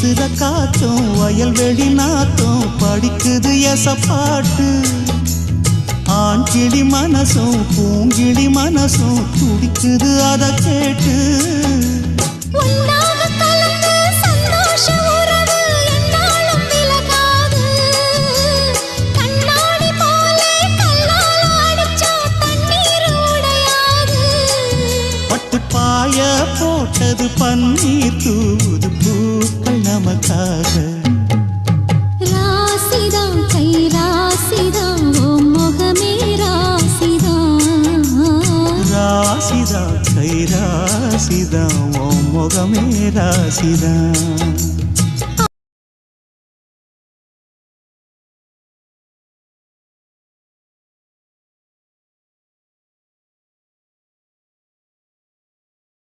வீசுற காத்தும் வயல்வெளி நாத்தும் படிக்குது எசப்பாட்டு ஆண் கிளி மனசும் பூங்கிளி மனசும் துடிக்குது அத கேட்டு பாய போட்டது பன்னீர் தூது பூக்கள் நமக்காக ராசிதான் கை ராசிதான் ஓ முகமே ராசிதான் ராசிதான் கை ராசிதான் ஓ முகமே ராசிதான்